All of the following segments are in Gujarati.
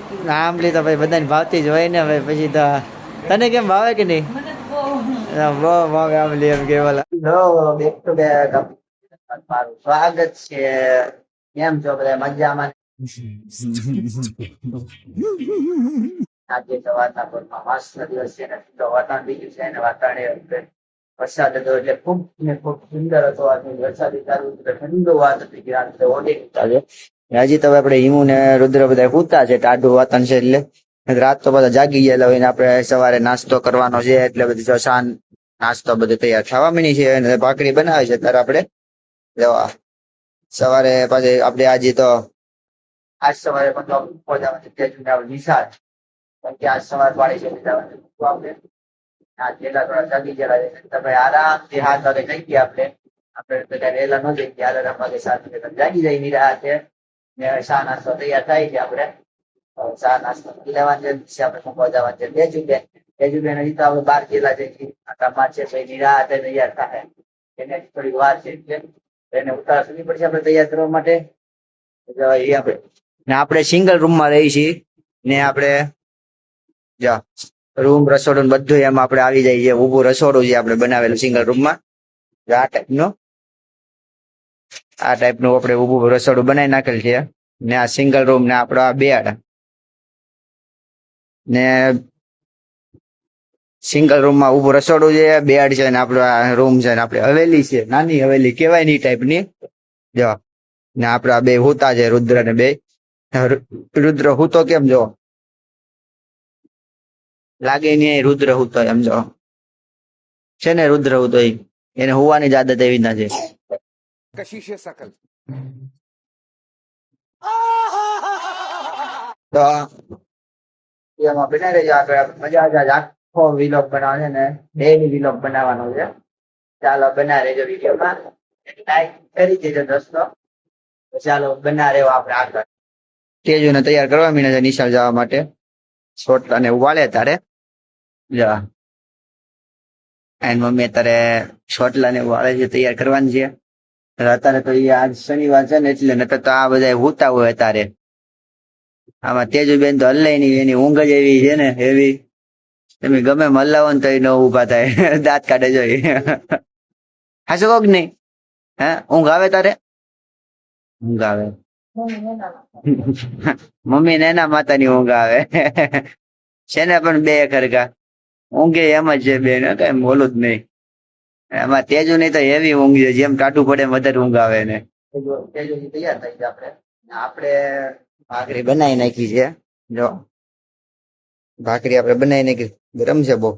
આંબલી તો ભાઈ બધાને ભાવતી જ હોય ને ભાઈ, પછી તો તને કેમ ભાવે કે નહીં? બહુ ભાવે આંબલી એમ કે બોલા. બેક ટુ બેક મારું સ્વાગત છે. કેમ છો બધા મજામાં? આજે તો વાતાવરણમાં મસ્ત દિવસ છે ને, તો વાતાવરણ બીજું છે ને વાતાવરણ વરસાદ હતો એટલે ખૂબ ને ખૂબ સુંદર હતો. વરસાદી ચાલુ ઠંડુ વાત હતી. હજી તો આપણે હિમુ ને રુદ્ર બધા પૂતા છે, ટાઢું વાતાવરણ છે એટલે રાત તો બધા જાગી ગયેલા હોય ને આપણે સવારે નાસ્તો કરવાનો છે એટલે બધી સાંજ નાસ્તો બધું તૈયાર થવા માંડી છે અને ભાખરી બનાવે છે. ત્યારે આપણે સવારે પાછી આપણે આજે તો આજ સવારે પણ નિશાળ કે આજ સવાર પાડી છે આપણે આ જેટલા થોડા જાગી ગયેલા છે તમે આરામથી હાથ વાગે કહી ગયા આપણે બધા વહેલા ન જઈ ગયા અલાર્મ વાગે 7 વાગે જાગી જાય નિરાહ છે ને શા નાસ્તો તૈયાર થાય છે. આપણે શા નાસ્તો લેવાનું છે આપણે મૂકવા જવાનું છે બેજુબેન હજી તો આપણે 12 જેટલા જઈએ આટામાં છે ભાઈ નિરાહ તૈયાર થાય એને થોડી વાર છે એટલે એને ઉતાર સુધી પડશે આપણે તૈયાર કરવા માટે. આપણે સિંગલ રૂમમાં રહી છીએ ને આપણે રૂમ રસોડું બધું એમાં આપણે આવી જાય છે. ઊભું રસોડું છે આપણે બનાવેલું સિંગલ રૂમમાં. આ ટાઈપનું આપણે ઊભું રસોડું બનાવી નાખેલ છે ને આ સિંગલ રૂમ ને આપણો આ બેડ ને સિંગલ રૂમમાં ઊભું રસોડું છે, બેડ છે ને આપણો આ રૂમ છે ને આપણે હવેલી છે, નાની હવેલી કહેવાય ને ટાઈપની. જો ને આપડા બે હુતા છે રુદ્ર ને બે. રુદ્ર હુતો કેમ જો લાગે નહીં રુદ્ર હુતો એમ જો છે ને રુદ્ર હુતો એને હુવાની જ આદત એવી ના છે. કશિશ શકલ તો એમાં બના રહેજો આગળ મજા જ આખો વિલોગ બનાવવાનો છે ને ડેલી વિલોગ બનાવવાનો છે. ચાલો બના રહેજો વિડીયોમાં લાઈક કરી દેજો દોસ્તો. ચાલો બના રહ્યો આપણે આગળ. તેજુને તૈયાર કરવા મીને છે નિશાળ જવા માટે. છોટલાને ઉવાળે તારે જા એન્ડ મમ્મી તારે છોટલાને ઉવાળે છે તૈયાર કરવાની છે. અત્યારે તો આજ શનિવાર છે ને એટલે નકર તો આ બધા હુતા હોય તારે. આમાં તેજુબેન તો હલ્લે નહીં, એની ઊંઘ જ એવી છે ને એવી તમે ગમે મલ્લાવો ને તો ન ઉભા થાય દાંત કાઢે જોઈ. હાસો કોક નહીં હે ઊંઘ આવે તારે? ઊંઘ આવે મમ્મી ને એના માતાની ઊંઘ આવે છે ને પણ બે ખરખા ઊંઘે એમ જ છે બેન કઈ બોલું જ નહીં. એમાં તેજુ નહીં તો એવી ઊંઘ છે જેમ ટાટું પડે એમ વધારે ઊંઘ આવે ને. તેજુ તૈયાર થઈ જાય આપણે ભાખરી બનાવી નાખી છે. જો ભાખરી આપણે બનાવી નાખી ગરમ છે બહુ.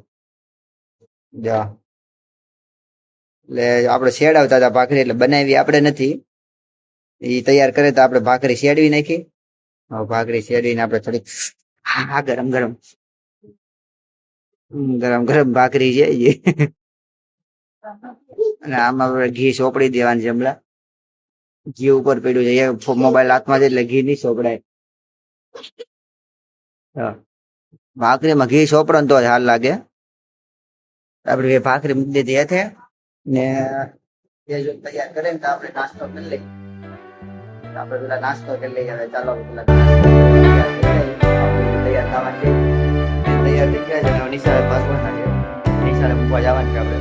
જા એટલે આપણે શેડાવતા હતા ભાખરી એટલે બનાવી આપણે નથી. એ તૈયાર કરે તો આપણે ભાખરી શેડવી નાખી. ભાખરી શેડવીને આપણે થોડીક હા ગરમ ગરમ ગરમ ગરમ ભાખરી છે અને આમાં આપણે ઘી સોપડી દેવાની છે. હમણાં ઘી ઉપર પડ્યું છે મોબાઈલ હાથમાં છે એટલે ઘી નહીં સોપડાય. ભાખરીમાં ઘી સોપડો તો જ હાલ લાગે. આપણે ભાખરી મૂકી દીધી હે ને તૈયાર કરે ને તો આપણે નાસ્તો કરી લઈએ. આપણે પેલા નાસ્તો કરી લઈએ. હવે ચાલો પેલા તૈયાર થવા છે. તૈયાર થઈ ગયા છે નિશાળે પાછળ નિશાળે મૂકવા જવાનું છે આપણે.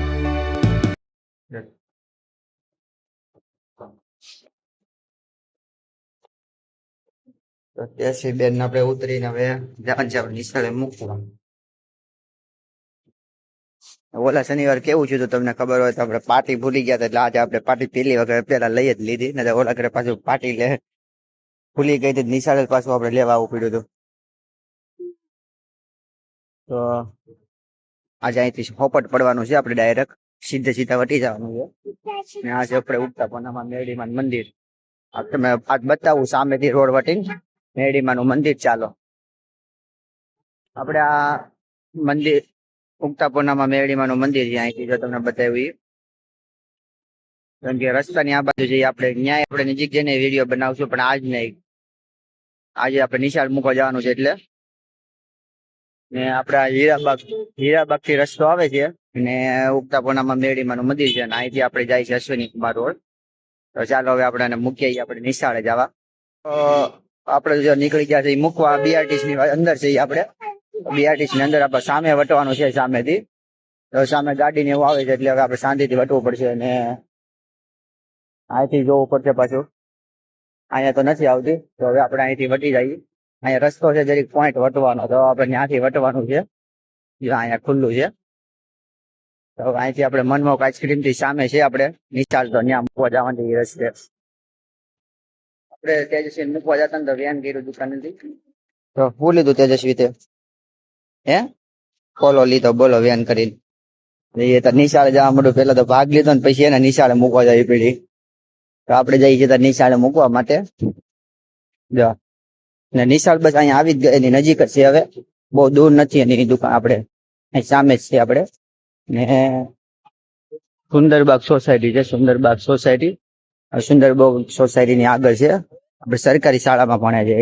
તો તેસી બેન આપણે ઉતરીને હવે જવાનું છે આપણે નિશાળે મૂકવા. ઓલા શનિવાર કેવું છે તો તમને ખબર હોય તો આપણે પાર્ટી ભૂલી ગયા હતા એટલે આજે આપણે પાર્ટી પેલી વખત પેલા લઈ જ લીધી ને ઓલા ઘરે પાછું પાર્ટી લે ભૂલી ગઈ હતી નિશાળે પાછું આપણે લેવા આવવું પડ્યું હતું. તો આજે અહીંથી હોપટ પડવાનું છે આપણે ડાયરેક્ટ સીધા વટી જવાનું છે. ને આજે આપણે ઉગતા પોનામાં મેરડીમાં મંદિર તમે આજ બતાવું સામેથી રોડ વટીને મેરડીમાં મંદિર. ચાલો આપણે આ મંદિર ઉગતા પોનામાં મેરડીમાં મંદિર છે. અહીંથી જો તમને બતાવ્યું કારણ કે રસ્તાની આ બાજુ જઈએ આપણે ન્યાય આપણે નજીક જઈને વિડીયો બનાવશું પણ આજ નહીં. આજે આપણે નિશાળ મૂકવા જવાનું છે એટલે ને આપડા હીરાબાગ થી રસ્તો આવે છે ને ઉગતા પોનામાં મેરડીમાં મંદિર છે. અહીંથી આપણે જાય છે અશ્વિની કુમાર રોડ. તો ચાલો હવે આપણે મૂકીએ આપણે નિશાળે જવા. આપણે જો નીકળી ગયા છે એ મૂકવા બીઆરટીસી ની અંદર છે. આપણે બીઆરટીસી ની અંદર આપણે સામે વટવાનું છે સામેથી. તો સામે ગાડી ને એવું આવે છે એટલે હવે આપણે શાંતિથી વટવું પડશે. અને અહીંથી જોવું પડશે પાછું. અહીંયા તો નથી આવતી તો હવે આપણે અહીંથી વટી જઈએ. અહીંયા રસ્તો છે જરીક પોઈન્ટ વટવાનો તો આપણે ત્યાંથી વટવાનું છે. જો અહીંયા ખુલ્લું છે તો અહીંથી આપણે મનમોહક આઈસ્ક્રીમ થી સામે છે આપણે નિશાળ તો ત્યાં મૂકવા જવાની રસ્તે. આપણે તેજસ્વી મૂકવા જતા ને તો વેન કર્યું દુકાનેથી. તો શું લીધું તેજસ્વી તે? હે પોલો લીધો બોલો વેન કરીને. એ તો નિશાળે જવા મળ્યું. પેલા તો ભાગ લીધો ને પછી એને નિશાળે મૂકવા જવી પડી. તો આપણે જઈએ છીએ નિશાળે મૂકવા માટે. જો ને નિશાળ બસ અહીંયા આવી જ ગઈ એની નજીક જ છે. હવે બહુ દૂર નથી એની દુકાન. આપણે અહીં સામે જ છે આપણે. ને સુંદરબાગ સોસાયટી છે. સુંદરબાગ સોસાયટી. સુંદરબાગ સોસાયટી ની આગળ છે. આપણે સરકારી શાળામાં ભણે છે.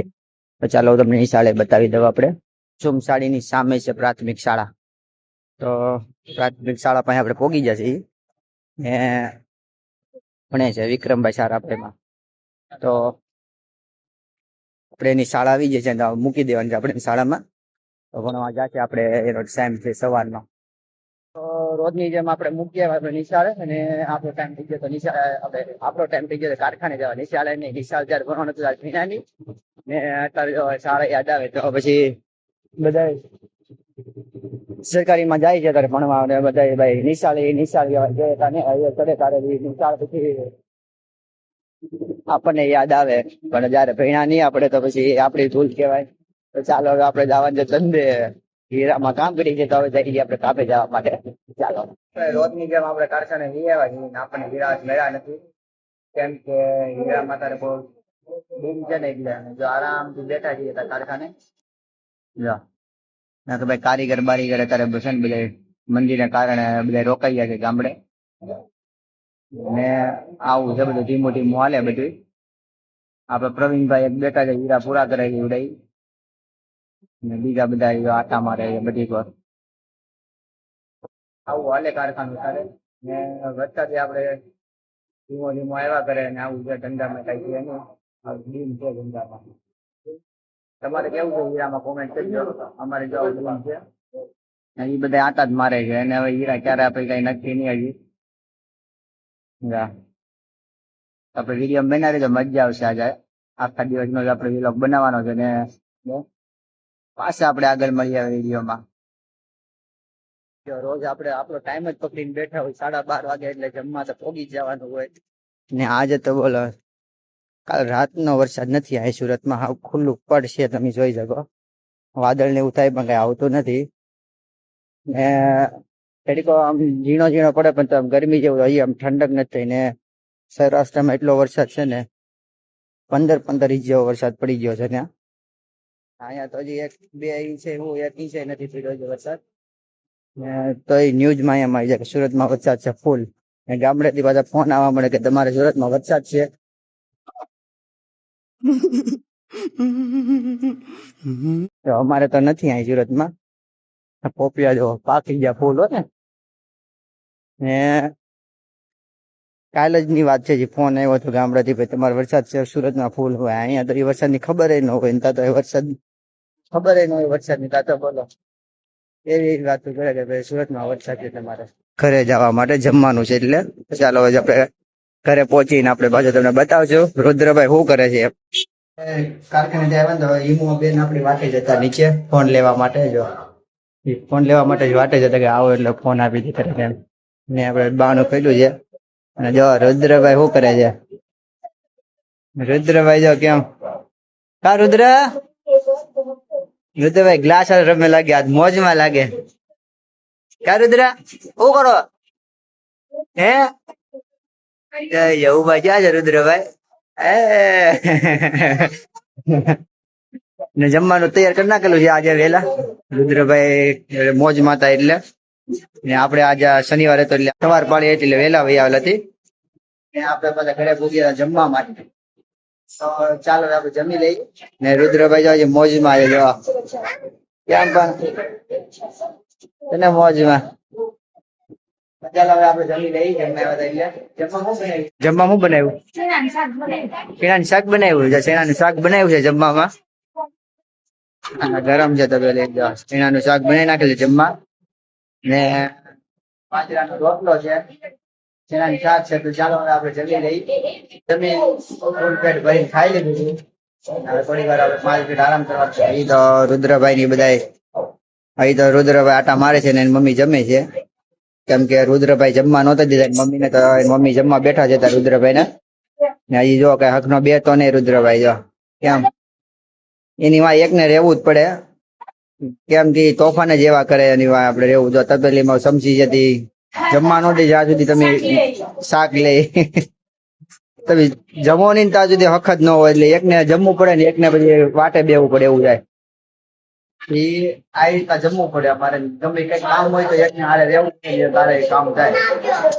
તો ચાલો તમને નિશાળે બતાવી દઉં. આપણે સોમસાડીની સામે છે પ્રાથમિક શાળા. તો પ્રાથમિક શાળા પાસે આપણે પોગી જશે. ને ભણે છે વિક્રમભાઈ સારા આપણેમાં. તો આપણે એની શાળા આવી જાય છે મૂકી દેવાની છે આપણે શાળામાં. તો ભણવા જશે આપણે. એનો ટાઈમ છે સવારનો. તો રોજની જેમ આપણે મૂકીએ આપણે નિશાળે. અને આપણો ટાઈમ થઈ ગયો તો નિશાળે આપણે આપણો ટાઈમ થઈ ગયો તો કારખાને જવા. નિશાળે નહીં, નિશાળ જયારે ભણવાનું હતું ત્યારે ભીનાની ને અત્યારે શાળા યાદ આવે તો પછી બધા સરકારીમાં જાય છે ત્યારે ભણવા. અને બધા ભાઈ નિશાળ ચડે ત્યારે નિશાળ પછી આપણને યાદ આવે. પણ જયારે ભણ્યા નહીં આપણે તો પછી આપણી ભૂલ કહેવાય. તો ચાલો હવે આપણે જવાનું છે ધંધે. હીરામાં કામ કરી છે તો હવે જઈ છીએ આપણે કાપે જવા માટે. ચાલો રોજની જેમ આપણે કારખાને લઈ આવ્યા છીએ. આપણને હીરા મળ્યા નથી કેમ કે હીરામાં તારે બહુ બૂમ છે ને એટલે જો આરામથી બેઠા છીએ કારખાને. જો ના તો ભાઈ કારીગર બારીગર અત્યારે છે ને બધા મંદિરને કારણે બધા રોકાઈ ગયા છે ગામડે. ને આવું છે બધું ધીમું ધીમું હાલે બધું. આપડે પ્રવીણભાઈ એક બેઠા છે હીરા પૂરા કરે છે ઉડાઈ. ને બીજા બધા આટા મારે છે બધી પર. આવું હાલે કારખાનું તારે. ને વરસાદે આપણે ધીમો ધીમો આવ્યા કરે. ને આવું છે ધંધામાં કઈ છે નહીં. ડીમ છે ધંધામાં. તમારે કેવું છે હીરામાં કોમેન્ટ કરજો. અમારે જો ડીમ છે એ બધા આટા જ મારે છે. અને હવે હીરા ક્યારે આપણે કઈ નક્કી નહીં હજી. આપણે વિડીયો બનાવી તો મજા આવશે. આજે આખા દિવસનો આપણે વિલોગ બનાવવાનો છે. ને પાછા આપણે આગળ મળીએ વિડીયોમાં. રોજ આપણે આપણો ટાઈમ જ પકડીને બેઠા હોય 12:30 વાગે એટલે જમવા તો પોગી જવાનું હોય. ને આજે તો બોલો કાલ રાતનો વરસાદ નથી. આ સુરતમાં હાવ ખુલ્લું પડશે તમે જોઈ શકો. વાદળ ને એવું થાય પણ કઈ આવતું નથી. ને થોડીક આમ ઝીણો ઝીણો પડે પણ તો ગરમી જેવું અહીંયા આમ ઠંડક નથી થઈ. ને સૌરાષ્ટ્રમાં એટલો વરસાદ છે ને 15 ઇંચ જેવો વરસાદ પડી ગયો છે ત્યાં. અહીંયા તો હજી 1-2 ઇંચ છે એવું 1 ઇંચ નથી પડ્યો છે વરસાદ. તો એ ન્યૂઝમાં અહીંયા આવી જાય કે સુરતમાં વરસાદ છે ફૂલ. ગામડેથી પાછા ફોન આવવા મળે કે તમારે સુરતમાં વરસાદ છે. તો અમારે તો નથી અહીં સુરતમાં. પોપિયા જો પાકી ગયા ફૂલ હોય ને. કાલ જ ની વાત છે જે ફોન આવ્યો હતો ગામડાથી ભાઈ તમારે વરસાદ છે સુરતમાં ફૂલ હોય. અહીંયા તો એ વરસાદની ખબર ન હોય ને તો વરસાદ ખબર ન હોય વરસાદની તા તો બોલો એવી વાતો કરે કે ભાઈ સુરતમાં વરસાદ છે તમારે. ઘરે જવા માટે જમવાનું છે એટલે ચાલો હવે આપણે ઘરે પહોંચીને આપણે પાછું તમને બતાવજો રુદ્રભાઈ શું કરે છે. કારખાને આવ્યા ને તો ઈમો બેન આપણી વાટે જતા નીચે ફોન લેવા માટે. જો ફોન લેવા માટે જ વાટે જતા કે આવો એટલે ફોન આપી દીધા ને આપણે બાનું પેલું છે. અને જો રુદ્રભાઈ શું કરે છે. રુદ્રભાઈ જો કેમ કા રુદ્રભાઈ ગ્લાસ રમે લાગે આજ મોજમાં લાગે. કા રુદ્ર શું કરો હે એવું ભાઈ ક્યાં છે રુદ્રભાઈ. ને જમવાનું તૈયાર કરી નાખેલું છે આજે વેલા. રુદ્રભાઈ મોજ માતા એટલે ને આપણે આજે શનિવારે તો એટલે સવાર પાડી એટલે વેલા વહી આવેલ હતી. આપણે પાછા ઘરે ભૂગ્યા જમવા માટે. તો ચાલો આપણે જમી લઈએ. ને રુદ્રભાઈ જો મોજમાં આવે જો કેમ પણ તને મોજમાં ચાલો હવે આપણે જમી લઈ જમવા શું બનાવ્યું? શેણાનું શાક બનાવ્યું છે. શેણાનું શાક બનાવ્યું છે જમવામાં. અને ગરમ છે તો પેલી શેણાનું શાક બનાવી નાખેલું છે જમવા. ને બાજરાનો રોટલો છે, શેણાનું શાક છે. તો ચાલો હવે આપણે જમી લઈ. જમી ફૂલ પેટ ભરીને ખાઈ લીધું. હવે થોડી વાર આપણે 5 મિનિટ આરામ કરવા છે. અહીં તો રુદ્રભાઈ ની બધા અહીં તો રુદ્રભાઈ આટા મારે છે ને એની મમ્મી જમે છે. કેમ કે રુદ્રભાઈ જમવા નહોતા દીધા મમ્મી ને, તો મમ્મી જમવા બેઠા છે રુદ્રભાઈ ને હજી જો કઈ હક નો બે તો નહીં રુદ્રભાઈ જો કેમ એની માં એક ને રહેવું જ પડે. કેમ કે તોફાન જ એવા કરે એની વાત આપણે રહેવું. જો તપેલીમાં સમજી જતી જમવા નો દે જ્યાં સુધી તમે શાક લે તમે જમો નહીં ત્યાં સુધી હક જ ન હોય. એટલે એકને જમવું પડે ને એકને પછી વાટે બેવું પડે એવું જાય. એ આ રીતના જમવું પડે અમારે. ગમે કઈ કામ હોય તો એકને હારે રહેવું પડે તારે કામ થાય.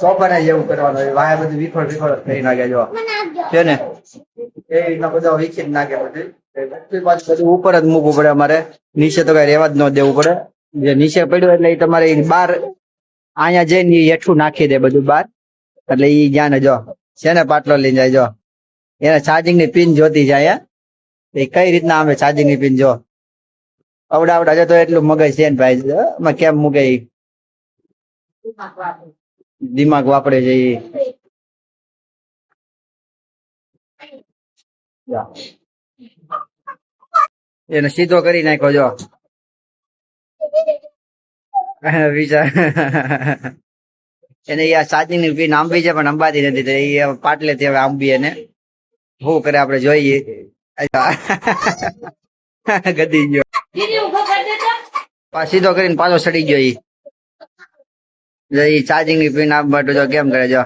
તોફાન જ એવું કરવાનું હોય. વાહે બધું વિખોડ કરી નાખે જો છે ને એ રીતના બધા વિખી નાખે બધું. બધું ઉપર જ મૂકવું પડે અમારે. નીચે તો કઈ રહેવા જ ન દેવું પડે. જે નીચે પડ્યું એટલે એ તમારે બહાર અહીંયા જઈને હેઠું નાખી દે બધું બહાર. એટલે ઈ જ્યાં ને જો છે ને પાટલો લઈને જાય જો એને ચાર્જિંગ ની પિન જોતી જાય. એ કઈ રીતના આવે ચાર્જિંગ ની પિન જો અવડા છે તો એટલું મગજ છે ને ભાઈ કેમ મૂકે દિમાગ વાપરે છે એને સીધો કરી નાખ્યો જો વિચાર એને ચાર્જિંગ ની પિન આંબી છે પણ અંબાતી નથી. એ પાટલે થી હવે આંબી એને શું કરે આપણે જોઈએ. ગદી ગયો સીધો કરીને પાછો સડી ગયો. ઈ ચાર્જિંગ ની પિન આપવા જો કેમ કરે જો.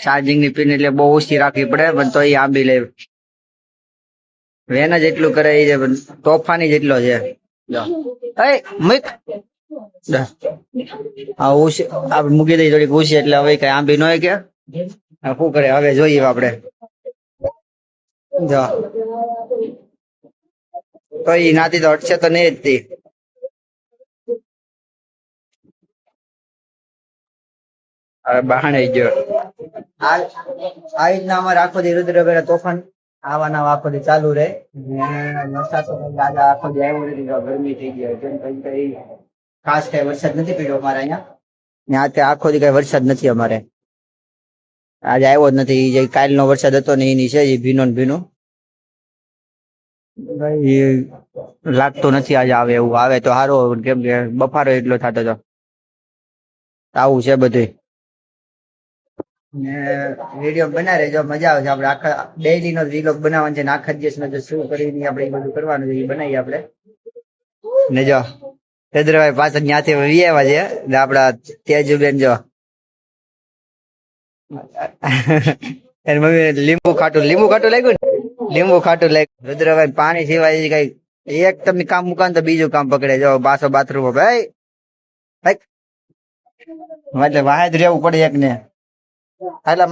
ચાર્જિંગ ની પિન એટલે બહુ ઓછી રાખવી પડે પણ તો એ આંબી લે. વેન જ એટલું કરે એ તોફાની જેટલો છે. મૂકી દઈ થોડીક ઓછી એટલે હવે કઈ આંબી ન હોય કે શું કરે હવે જોઈએ આપડે. જો તો એ નાતી તો અટશે તો નહીં જ. હવે બહાને ગયો. આ રીતના અમારે આખો દી રુદ્રભાઈ તોફાન આવા નવા આખો દી ચાલુ રહે. આખો દી આવ્યો નથી ગરમી થઈ ગઈ. ખાસ કઈ વરસાદ નથી પડ્યો અમારે અહીંયા. આજે આખો દી કઈ વરસાદ નથી અમારે. આજે આવ્યો જ નથી. જે કાલનો વરસાદ હતો ને એની છે ભીનો ને ભીનો. લાગતું નથી આજે આવે એવું. આવે તો સારું કેમ કે બફારો એટલો થતો હતો. આવું છે બધું. ને વિડીયો બનાવી રહેજો મજા આવે છે. આપણે આખા ડેઈલી નો વિલોગ બનાવવાનો છે ને આખા દિવસ શું કરીને આપણે એ બધું કરવાનું છે એ બનાવીએ આપણે. ને જો ચંદ્રભાઈ પાછળ ત્યાંથી આવ્યા છે આપડા તેજુબેન જો એની મમ્મી લીંબુ ખાટું લાગ્યું ને લીંબુ ખાટું લાગ્યું. રુદ્રભાઈ પાણી સિવાય કઈ એક તમે કામ મુકાન તો બીજું કામ પકડે જો બાસો બાથરૂમ ભાઈ એટલે વાહ જ રહેવું પડે એક ને. એટલે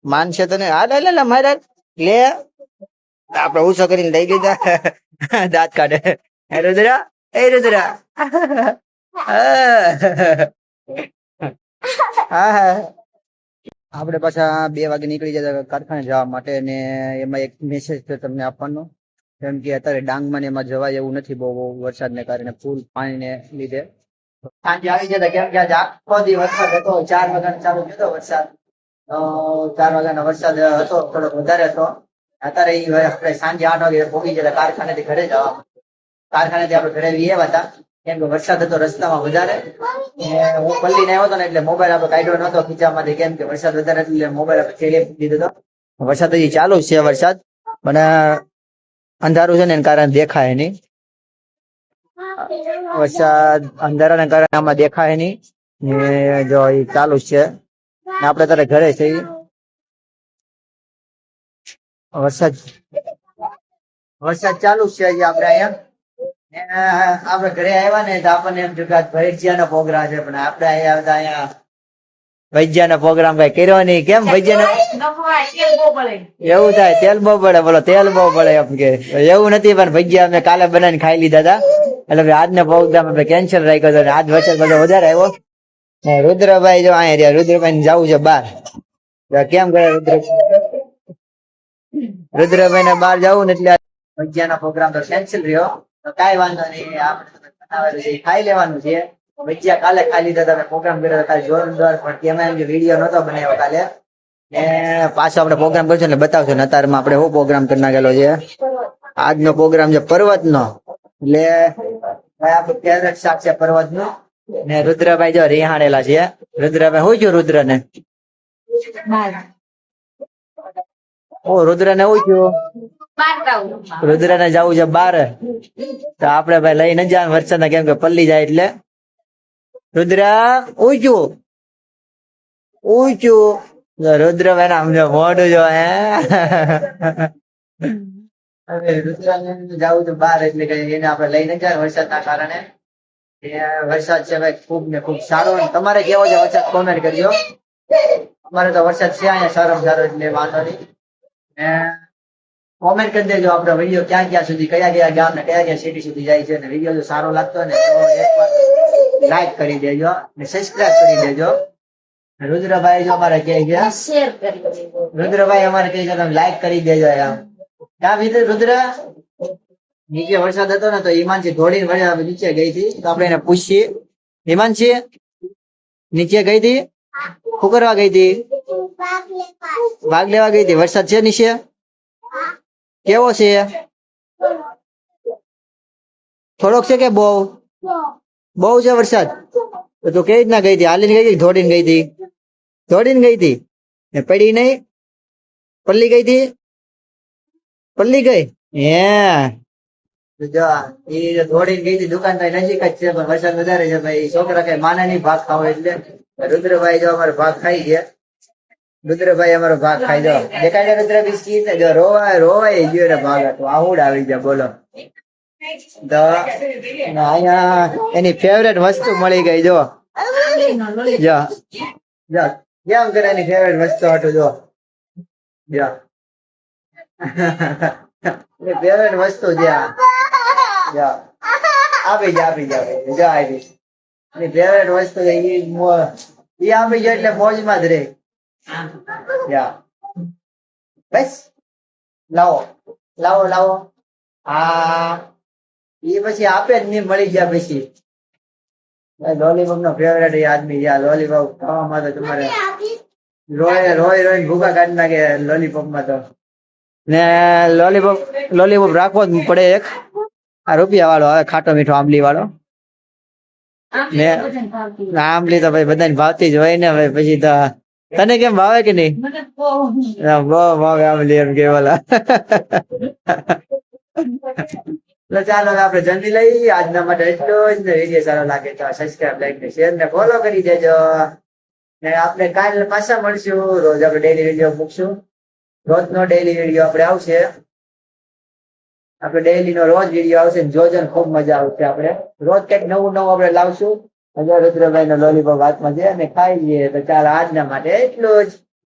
માનશે તો નહીં મારે લે આપડે ઉછો કરીને લઈ લીધા દાંત કાઢે. રુદ્રા રુદ્રા આપડે પાછા 2 વાગે નીકળી જતા કારખાને જવા માટે. ને એમાં એક મેસેજ છે તમને આપવાનો. કેમ કે અત્યારે ડાંગમાં એમાં જવાય એવું નથી બહુ વરસાદને કારણે ફૂલ પાણીને લીધે. સાંજે આવી જતા કેમ કે આજે આખો દી વરસાદ હતો. 4 વાગ્યાનો ચાલુ થયો વરસાદ. 4 વાગ્યાનો વરસાદ હતો થોડોક વધારે હતો. અત્યારે આપણે સાંજે 8 વાગે પહોંચી જતા કારખાનેથી ઘરે જવા. કારખાનેથી આપણે ઘરે આવ્યા હતા કેમ કે વરસાદ હતો રસ્તામાં વધારે. હું પલ્લીને આવ્યો હતો ને એટલે મોબાઈલ આપણે કાઢ્યો નતો ખીચામાંથી. કેમ કે વરસાદ વધારે એટલે મોબાઈલ આપણે થેલી દીધો હતો. વરસાદ હજી ચાલુ છે વરસાદ પણ અંધારું છે ને એના કારણે દેખાય નહીં. વરસાદ અંધારાના કારણે આમાં દેખાય નહીં. જો એ ચાલુ છે આપડે તારે ઘરે છે. વરસાદ ચાલુ છે આપડે અહીંયા. આપડે ઘરે આવ્યા ને તો આપણને એમ જોયું ભજીયાનો પ્રોગ્રામ છે પણ આપડે અહીંયા ભજીયાનો પ્રોગ્રામ કઈ કર્યો નહીં. કેમ ભજીયાનો એવું થાય તેલ બહુ પડે. બોલો તેલ બહુ પડે એમ કે એવું નથી પણ ભજીયા અમે કાલે બનાવીને ખાઈ લીધા હતા. એટલે આજનો પ્રોગ્રામ આપણે કેન્સલ રાખ્યો હતો અને આજ વચ્ચે બધો વધારે આવ્યો ને રુદ્રભાઈ જો અહીંયા રહ્યા રુદ્રભાઈ ને જવું છે બહાર કેમ કરે રુદ્રભાઈ ને બહાર જવું ને એટલે ભજીયાનો પ્રોગ્રામ તો કેન્સલ રહ્યો તો કાંઈ વાંધો નહીં આપણે બનાવેલું છે ખાઈ લેવાનું છે ભજીયા કાલે ખાઈ લીધા તમે પ્રોગ્રામ કર્યો હતો કાલે જોરદાર પણ તેમાં એમ કે વિડીયો નતો બનાવ્યો કાલે ને પાછો આપણે પ્રોગ્રામ કરશું એટલે બતાવશું ને અત્યારમાં આપણે શું પ્રોગ્રામ કરી નાખેલો છે આજનો પ્રોગ્રામ છે પર્વતનો એટલે ભાઈ આપણું ફેવરેટ શાક છે પર્વતનું ને રુદ્રભાઈ જો રિહાણેલા છે રુદ્રભાઈ શું થયું રુદ્ર ને ઓ રુદ્ર ને શું થયું રુદ્ર ને જવું છે બાર તો આપડે ભાઈ લઈને જાય વરસાદ કેમ કે પલ્લી જાય એટલે રુદ્ર ઊંચું રુદ્રભાઈ ને સમજો મોઢું જો હે રુદ્ર ને જવું છે બાર એટલે કઈ એને આપડે લઈને જાય વરસાદના કારણે વરસાદ છે ભાઈ ખૂબ ને ખૂબ સારો તમારે કેવો છે વરસાદ કોમેન્ટ કરજો અમારે તો વરસાદ છે અહીંયા સારો એટલે વાંધો નહીં કોમેન્ટ કરી દેજો આપણો વિડીયો ક્યાં ક્યાં સુધી કયા ગામ ને કયા સિટી સુધી જાય છે અને વિડીયો જો સારો લાગતો હોય ને તો એકવાર લાઈક કરી દેજો અને સબસ્ક્રાઇબ કરી દેજો રુદ્રભાઈ જો અમારે કહે છે રુદ્રભાઈ અમારે કહે છે તમે લાઈક કરી દેજો એમ ક્યાં રુદ્ર નીચે વરસાદ હતો ને તો હિમાંશી દોડીને વળ્યા નીચે ગઈ હતી તો આપણે એને પૂછીએ હિમાંશી નીચે ગઈ હતી શું કરવા ગઈ હતી ભાગ લેવા ગઈ હતી વરસાદ છે નીચે કેવો છે થોડોક છે કે બહુ છે વરસાદ તો કેવી રીતના ગઈ હતી હાલીને ગઈ હતી દોડીને ગઈ હતી ને પડી નહીં પલ્લી ગઈ હતી પલ્લી ગઈ હે જો એ દોડીને ગઈ હતી દુકાન તો નજીક જ છે પણ વરસાદ વધારે છે ભાઈ છોકરા કઈ માને નહીં ભાગ ખાવો એટલે રુદ્રભાઈ જો અમારો ભાગ ખાઈ ગયા રુદ્રભાઈ અમારો ભાગ ખાઈ દો દેખાય રુદ્ર બિસ્કીટ જો રોવાય ગયો ને ભાગ હતો આવડ આવી જાય બોલો તો અહીંયા એની ફેવરેટ વસ્તુ મળી ગઈ જો કેમ કરે એની ફેવરેટ વસ્તુ હતું જો ફેવરેટ વસ્તુ છે આપી જા એની ફેવરેટ વસ્તુ એ આપી જાય એટલે મોજમાં જ રહે બસ લાવો હા એ પછી આપે જ નહીં મળી ગયા પછી લોલીપોપ નો ફેવરેટ આદમી લોલીપોપ ખાવામાં તો તમારે રોય ભૂખા કાઢી નાખે લોલીપોપ માં તો ને લોલીપોપ રાખવો જ પડે એક આ રૂપિયા વાળો હવે ખાટો મીઠો આંબલી વાળો ને આંબલી તો ભાઈ બધાને ભાવતી જ હોય ને હવે પછી તો તને કેમ ભાવે કે નહીં બહુ ભાવે આંબલી એમ કે બોલા ચાલો આપણે જલ્દી લઈ આજના માટે એટલું જ વિડીયો સારો લાગે તો સબસ્ક્રાઇબ લાઈક ને શેર ને ફોલો કરી દેજો ને આપણે કાલ પાછા મળશું રોજ આપણે ડેઈલી વિડીયો મૂકશું રોજનો ડેઈલી વિડીયો આપણે આવશે આપણે ડેઈલી નો રોજ વિડીયો આવશે જોજો ને ખૂબ મજા આવશે આપણે રોજ કંઈક નવું આપણે લાવશું રુદ્રભાઈ નો લોલીપોપ હાથમાં છે અને ખાઈ લઈએ તો ચાલો આજના માટે એટલું જ